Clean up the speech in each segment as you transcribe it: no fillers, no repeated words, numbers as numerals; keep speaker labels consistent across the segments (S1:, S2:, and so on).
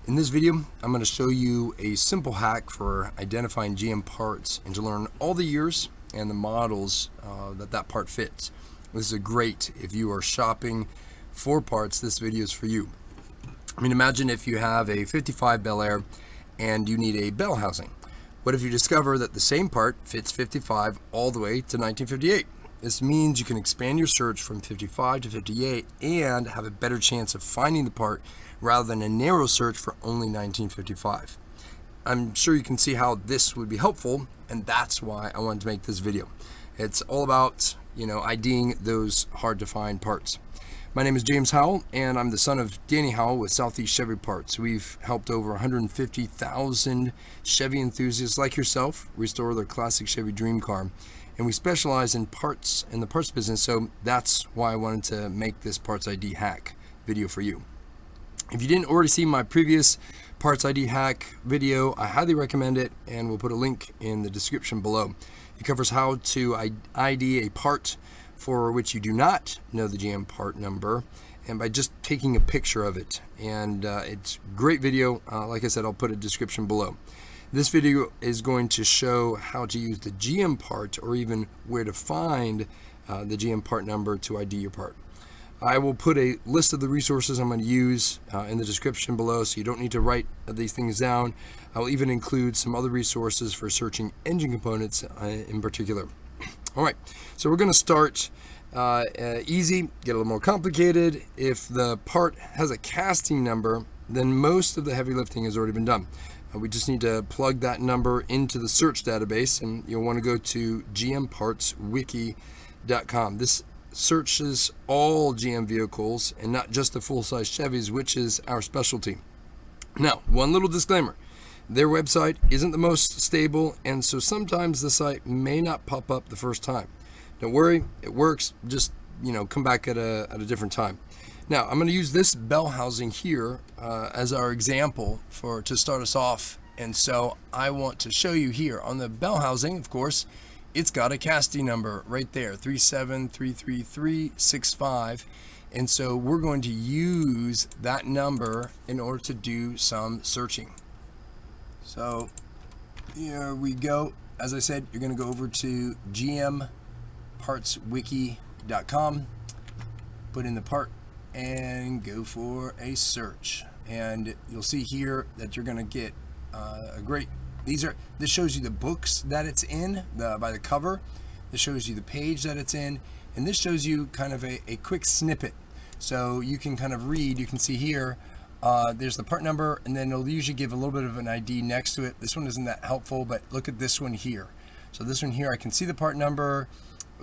S1: In this video, I'm going to show you a simple hack for identifying GM parts and to learn all the years and the models that part fits. This is great if you are shopping for parts. This video is for you. I mean, imagine if you have a 55 Bel Air and you need a bell housing. What if you discover that the same part fits 55 all the way to 1958? This means you can expand your search from 55 to 58 and have a better chance of finding the part rather than a narrow search for only 1955. I'm sure you can see how this would be helpful, and that's why I wanted to make this video. It's all about, IDing those hard to find parts. My name is James Howell, and I'm the son of Danny Howell with Southeast Chevy Parts. We've helped over 150,000 Chevy enthusiasts like yourself restore their classic Chevy dream car. And we specialize in parts in the parts business, so that's why I wanted to make this parts ID hack video for you. If you didn't already see my previous parts ID hack video, I highly recommend it, and we'll put a link in the description below. It covers how to ID a part for which you do not know the GM part number, and by just taking a picture of it. And it's a great video. Like I said, I'll put a description below. This video is going to show how to use the GM part, or even where to find the GM part number to ID your part. I will put a list of the resources I'm going to use in the description below, so you don't need to write these things down. I will even include some other resources for searching engine components in particular. All right, so we're going to start easy, get a little more complicated. If the part has a casting number, then most of the heavy lifting has already been done. We just need to plug that number into the search database, and you'll want to go to gmpartswiki.com. This searches all GM vehicles and not just the full-size Chevys, which is our specialty. Now, one little disclaimer. Their website isn't the most stable, and so sometimes the site may not pop up the first time. Don't worry, it works. Just, come back at a different time. Now, I'm going to use this bell housing here as our example to start us off. And so I want to show you here on the bell housing, of course, it's got a casting number right there, 3733365. And so we're going to use that number in order to do some searching. So here we go. As I said, you're going to go over to gmpartswiki.com, put in the part, and go for a search. And you'll see here that you're going to get a great, this shows you the books that it's in by the cover. This shows you the page that it's in, and this shows you kind of a quick snippet. So you can kind of read, you can see here, there's the part number, and then it'll usually give a little bit of an ID next to it. This one isn't that helpful, but look at this one here. So this one here, I can see the part number.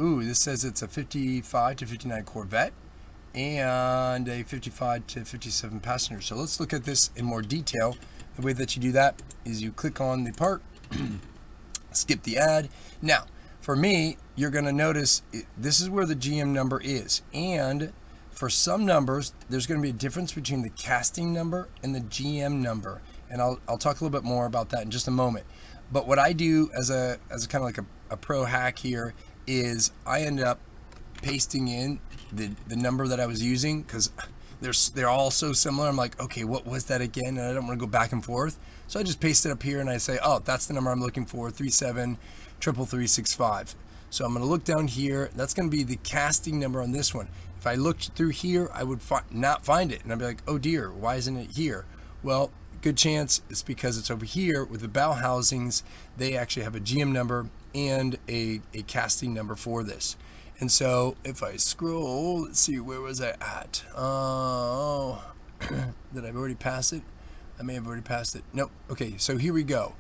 S1: Ooh, this says it's a 55 to 59 Corvette and a 55 to 57 passenger. So let's look at this in more detail. The way that you do that is you click on the part, skip the ad. Now, for me, you're going to notice this is where the GM number is. And for some numbers, there's going to be a difference between the casting number and the GM number. And I'll talk a little bit more about that in just a moment. But what I do as a kind of like a pro hack here is I end up pasting in the number that I was using, because they're all so similar. I'm like, okay, what was that again? And I don't want to go back and forth. So I just paste it up here and I say, oh, that's the number I'm looking for, 3733365. So I'm going to look down here. That's going to be the casting number on this one. If I looked through here, I would not find it. And I'd be like, oh dear, why isn't it here? Well, good chance it's because it's over here with the bell housings. They actually have a GM number and a casting number for this. And so if I scroll, let's see, where was I at? Oh, did I already pass it? I may have already passed it. Nope. Okay, so here we go.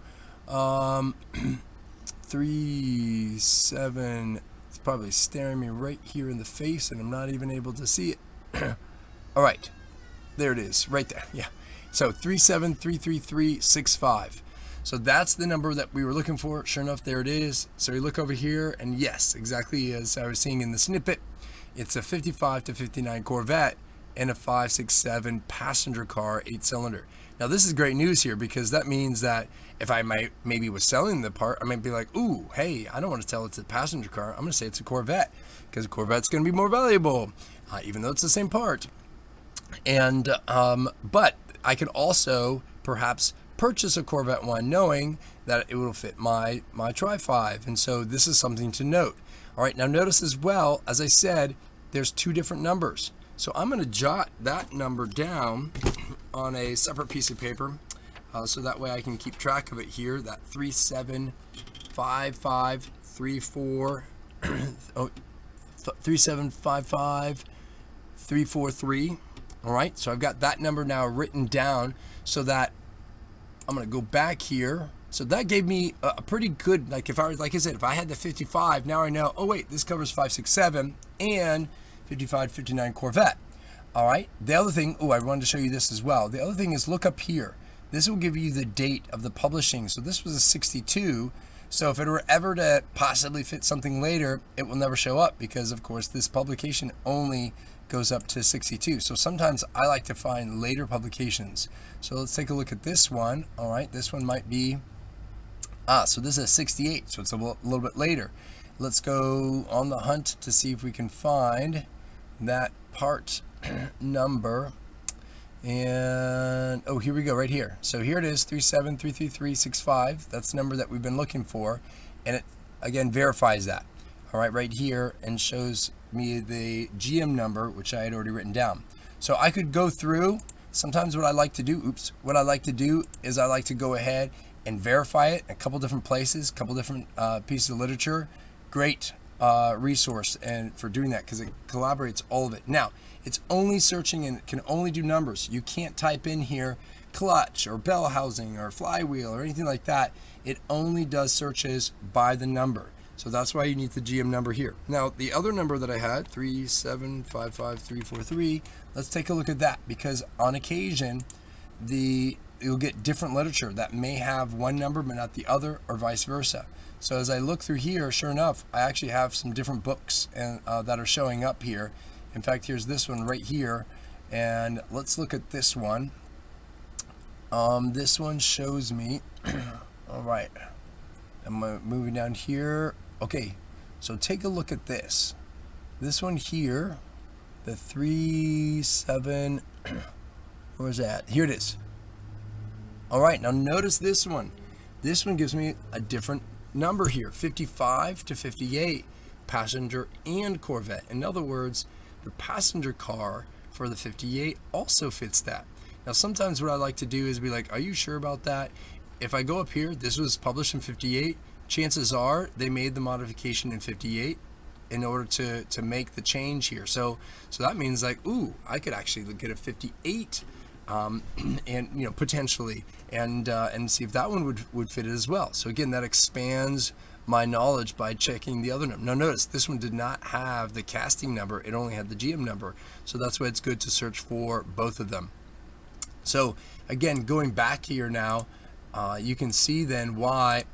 S1: 37, it's probably staring me right here in the face, and I'm not even able to see it. All right, there it is, right there. Yeah. So 3733365. So that's the number that we were looking for. Sure enough, there it is. So you look over here, and yes, exactly as I was seeing in the snippet, it's a 55 to 59 Corvette and a 567 passenger car, 8-cylinder. Now this is great news here, because that means that if I maybe was selling the part, I might be like, ooh, hey, I don't want to tell it's a passenger car. I'm going to say it's a Corvette, because a Corvette's going to be more valuable, even though it's the same part. And but I could also perhaps purchase a Corvette one knowing that it will fit my Tri-5. And so this is something to note. All right, now notice as well, as I said, there's two different numbers. So I'm going to jot that number down on a separate piece of paper so that way I can keep track of it here. That 375534 3755343. All right, so I've got that number now written down so that I'm going to go back here. So that gave me a pretty good, like if I was, like I said, if I had the 55, now I know, oh wait, this covers 567 and 55, 59 Corvette. All right, the other thing, oh, I wanted to show you this as well. The other thing is look up here. This will give you the date of the publishing. So this was a 62. So if it were ever to possibly fit something later, it will never show up because, of course, this publication only goes up to 62. So sometimes I like to find later publications. So let's take a look at this one. All right, this one might be, so this is a 68, so it's a little bit later. Let's go on the hunt to see if we can find that part number. And oh, here we go, right here. So here it is, 3733365. That's the number that we've been looking for, and it again verifies that. All right, right here, and shows me the GM number, which I had already written down. So I could go through. Sometimes what I like to do, what I like to do is I like to go ahead and verify it in a couple different places, a couple different pieces of literature. Great resource and for doing that because it collaborates all of it. Now, it's only searching and can only do numbers. You can't type in here clutch or Bellhousing or flywheel or anything like that. It only does searches by the number. So that's why you need the GM number here. Now, the other number that I had, 3755343, let's take a look at that because on occasion, you'll get different literature that may have one number but not the other or vice versa. So as I look through here, sure enough, I actually have some different books and that are showing up here. In fact, here's this one right here, and let's look at this one. This one shows me, all right, I'm moving down here. Okay, so take a look at this. This one here, the 37, where's that? Here it is. All right, now notice this one. This one gives me a different number here, 55 to 58, passenger and Corvette. In other words, the passenger car for the 58 also fits that. Now, sometimes what I like to do is be like, are you sure about that? If I go up here, this was published in 58, chances are they made the modification in 58 in order to make the change here. So that means like, ooh, I could actually get a 58 and potentially and see if that one would fit it as well. So again, that expands my knowledge by checking the other number. Now notice this one did not have the casting number, it only had the GM number. So that's why it's good to search for both of them. So again, going back here now, you can see then why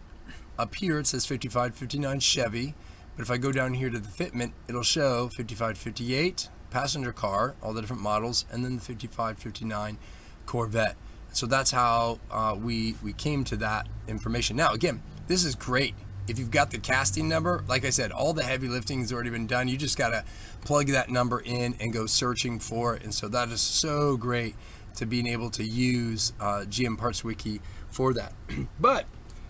S1: up here it says 5559 Chevy, but if I go down here to the fitment, it'll show 5558 passenger car, all the different models, and then the 5559 Corvette. So that's how we came to that information. Now again, this is great. If you've got the casting number, like I said, all the heavy lifting has already been done. You just gotta plug that number in and go searching for it. And so that is so great to being able to use GM Parts Wiki for that. But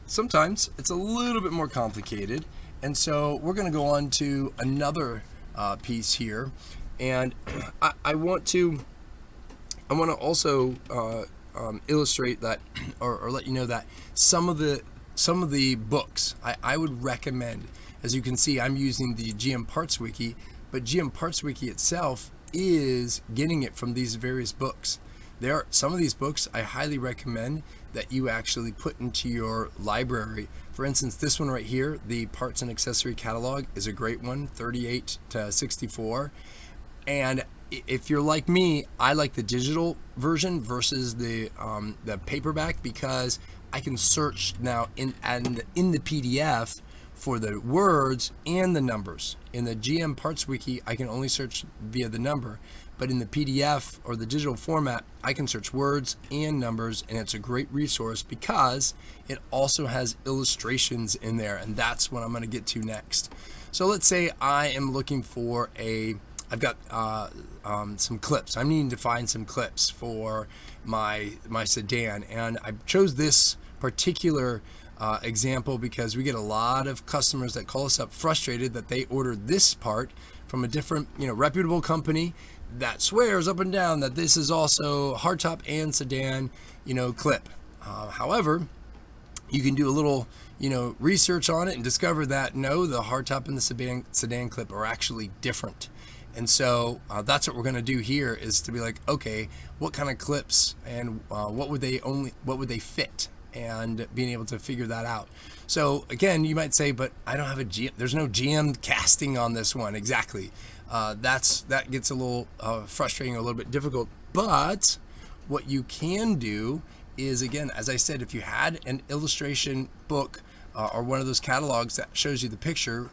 S1: sometimes it's a little bit more complicated. And so we're gonna go on to another piece here. And I want to also illustrate that or let you know that some of the books I would recommend. As you can see, I'm using the GM Parts Wiki, but GM Parts Wiki itself is getting it from these various books. There are some of these books I highly recommend that you actually put into your library. For instance, this one right here, the Parts and Accessory Catalog, is a great one, 38 to 64. And if you're like me, I like the digital version versus the paperback because I can search now in the PDF for the words and the numbers. In the GM Parts Wiki, I can only search via the number, but in the PDF or the digital format, I can search words and numbers, and it's a great resource because it also has illustrations in there, and that's what I'm going to get to next. So let's say I am looking for a I've got some clips. I'm needing to find some clips for my sedan, and I chose this particular example because we get a lot of customers that call us up frustrated that they ordered this part from a different, reputable company that swears up and down that this is also hardtop and sedan, clip. However, you can do a little, research on it and discover that no, the hardtop and the sedan clip are actually different. And so that's what we're going to do here, is to be like, okay, what kind of clips and what would they fit, and being able to figure that out. So again, you might say, but I don't have a GM. There's no GM casting on this one. Exactly. That gets a little frustrating, a little bit difficult. But what you can do is, again, as I said, if you had an illustration book or one of those catalogs that shows you the picture,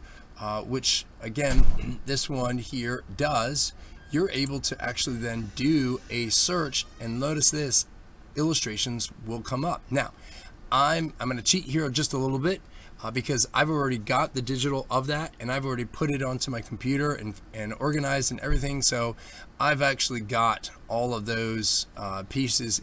S1: which again, this one here does, you're able to actually then do a search, and notice this, illustrations will come up. Now, I'm going to cheat here just a little bit because I've already got the digital of that, and I've already put it onto my computer and organized and everything. So I've actually got all of those pieces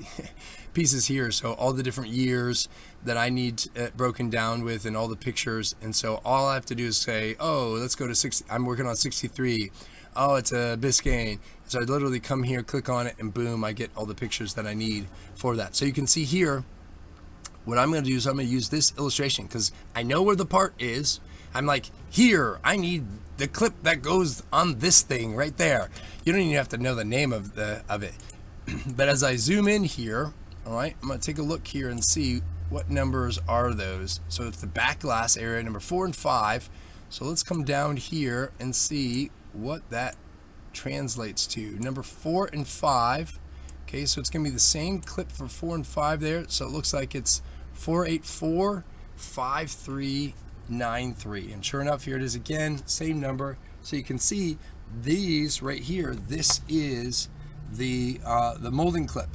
S1: here. So all the different years that I need broken down with, and all the pictures. And so all I have to do is say, oh, let's go to 60. I'm working on 63. Oh, it's a Biscayne. So I literally come here, click on it, and boom, I get all the pictures that I need for that. So you can see here, what I'm going to do is I'm going to use this illustration because I know where the part is. I'm like, here, I need the clip that goes on this thing right there. You don't even have to know the name of it. But as I zoom in here, all right, I'm going to take a look here and see what numbers are those. So it's the Backglass area, number 4 and 5. So let's come down here and see what that translates to. Number 4 and 5. Okay, so it's going to be the same clip for 4 and 5 there. So it looks like it's 4845393. And sure enough, here it is again, same number. So you can see these right here. This is the molding clip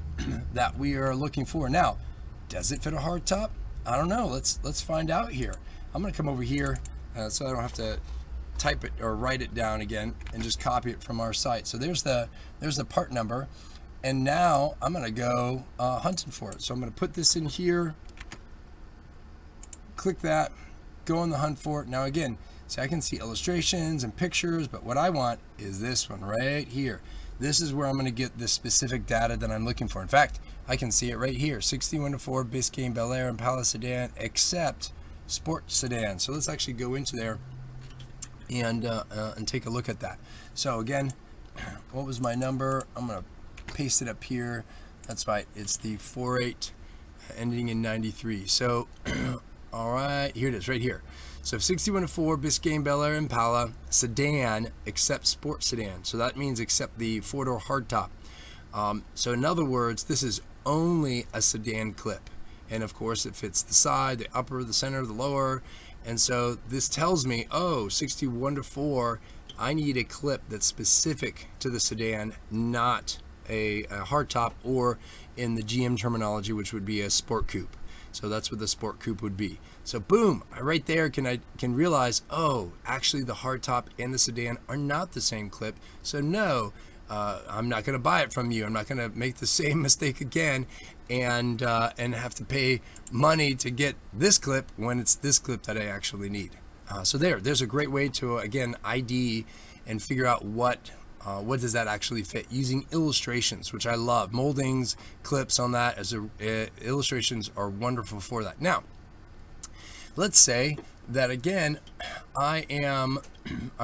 S1: that we are looking for. Now, does it fit a hard top? I don't know. Let's find out here. I'm going to come over here so I don't have to type it or write it down again, and just copy it from our site. So there's the part number. And now I'm going to go hunting for it. So I'm going to put this in here, click that, go on the hunt for it. Now again, see, I can see illustrations and pictures, but what I want is this one right here. This is where I'm going to get the specific data that I'm looking for. In fact, I can see it right here, 61-4 Biscayne Bel Air Impala sedan, except sport sedan. So let's actually go into there and take a look at that. So again, what was my number? I'm going to paste it up here. That's right, it's the 48 ending in 93. So all right, here it is right here. So 61-4 Biscayne Bel Air Impala sedan, except sport sedan. So that means except the 4-door hardtop. So in other words, this is only a sedan clip, and of course it fits the side, the upper, the center, the lower. And so this tells me, oh, 61-4, I need a clip that's specific to the sedan, not a hardtop, or in the GM terminology, which would be a sport coupe. So that's what the sport coupe would be. So boom, right there can realize, oh, actually the hardtop and the sedan are not the same clip. So no, I'm not going to buy it from you. I'm not going to make the same mistake again and have to pay money to get this clip when it's this clip that I actually need. So there's a great way to, again, ID and figure out what does that actually fit, using illustrations, which I love. Moldings, clips on that, illustrations are wonderful for that. Now, let's say that again, I'm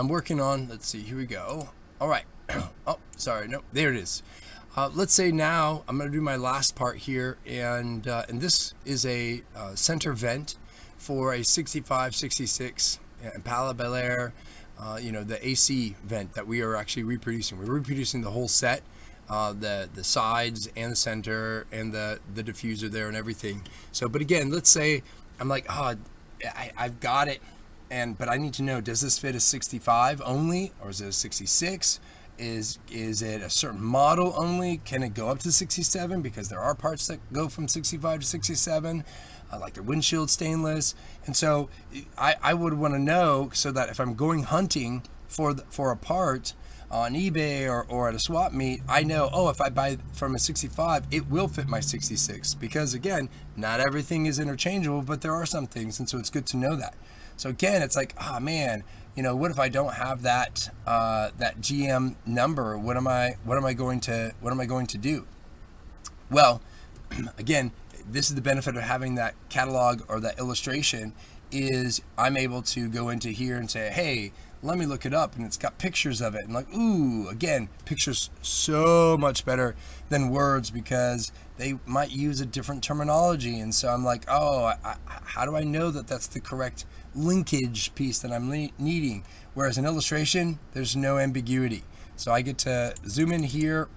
S1: working on, let's see, here we go. All right. Oh, sorry, no, there it is. Let's say now I'm going to do my last part here, and this is a center vent for a 65, 66 Impala Bel Air. The AC vent that we are actually reproducing. We're reproducing the whole set, the sides and the center and the diffuser there and everything. So, but again, let's say I'm like, oh, I've got it, but I need to know, does this fit a 65 only, or is it a 66? Is it a certain model only? Can it go up to 67? Because there are parts that go from 65 to 67. Like the windshield stainless. And so I would want to know, so that if I'm going hunting for a part, on eBay or at a swap meet, I know, oh, if I buy from a 65, it will fit my 66, because again, not everything is interchangeable, but there are some things, and so it's good to know that. So again, it's like, oh man, what if I don't have that that GM number? What am I going to do? Well, again, this is the benefit of having that catalog or that illustration, is I'm able to go into here and say, hey, let me look it up, and it's got pictures of it, and like, ooh, again, pictures so much better than words, because they might use a different terminology, and so I'm like, oh, how do I know that that's the correct linkage piece that I'm needing? Whereas an illustration, there's no ambiguity. So I get to zoom in here,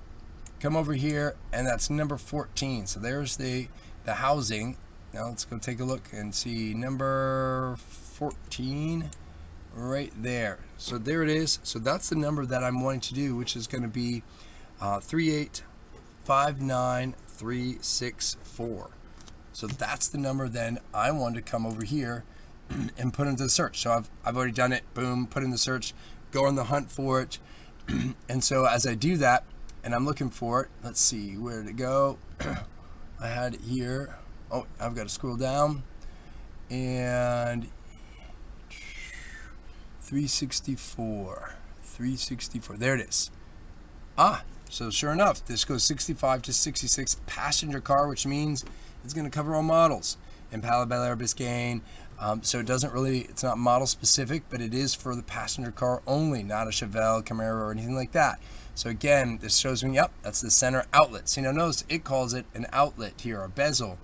S1: come over here, and that's number 14. So there's the housing. Now let's go take a look and see number 14 right there. So there it is. So that's the number that I'm wanting to do, which is going to be 3859364. So that's the number then I want to come over here and put into the search. So I've already done it. Boom, put in the search, go on the hunt for it. And so as I do that and I'm looking for it, let's see, where did it go? I had it here. Oh, I've got to scroll down, and 364, there it is. So sure enough, this goes 65 to 66 passenger car, which means it's going to cover all models. Impala, Bel Air, Biscayne. So it doesn't really, it's not model specific, but it is for the passenger car only, not a Chevy, Camaro, or anything like that. So again, this shows me, yep, that's the center outlet. So notice it calls it an outlet here, or bezel,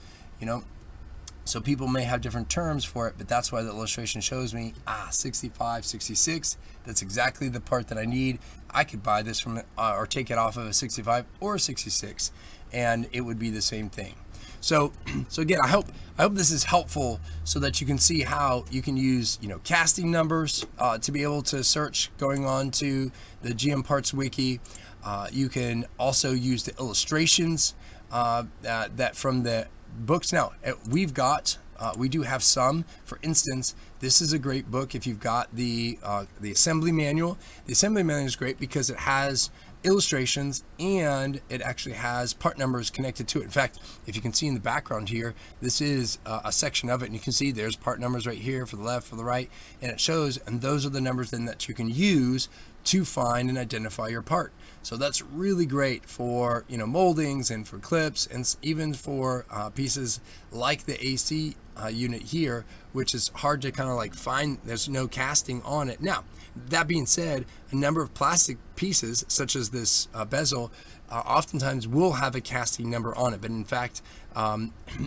S1: So people may have different terms for it, but that's why the illustration shows me, 65, 66, that's exactly the part that I need. I could buy this from, or take it off of a 65 or a 66, and it would be the same thing. So again, I hope this is helpful, so that you can see how you can use, casting numbers to be able to search going on to the GM Parts Wiki. You can also use the illustrations that from the books. Now we do have some. For instance, this is a great book if you've got the assembly manual. The assembly manual is great because it has illustrations and it actually has part numbers connected to it. In fact, if you can see in the background here, this is a section of it, and you can see there's part numbers right here for the left, for the right, and it shows, and those are the numbers then that you can use to find and identify your part. So that's really great for moldings and for clips, and even for pieces like the AC unit here, which is hard to kind of like find. There's no casting on it. Now that being said, a number of plastic pieces such as this bezel oftentimes will have a casting number on it, but in fact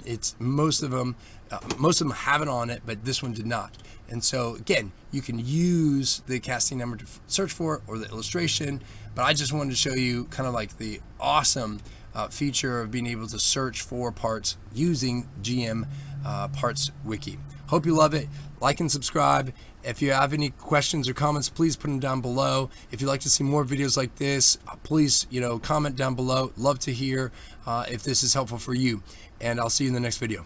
S1: it's most of them have it on it, but this one did not. And so again, you can use the casting number to search for it, or the illustration, but I just wanted to show you kind of like the awesome feature of being able to search for parts using GM Parts Wiki. Hope you love it. Like and subscribe. If you have any questions or comments, please put them down below. If you'd like to see more videos like this, please comment down below. Love to hear if this is helpful for you, and I'll see you in the next video.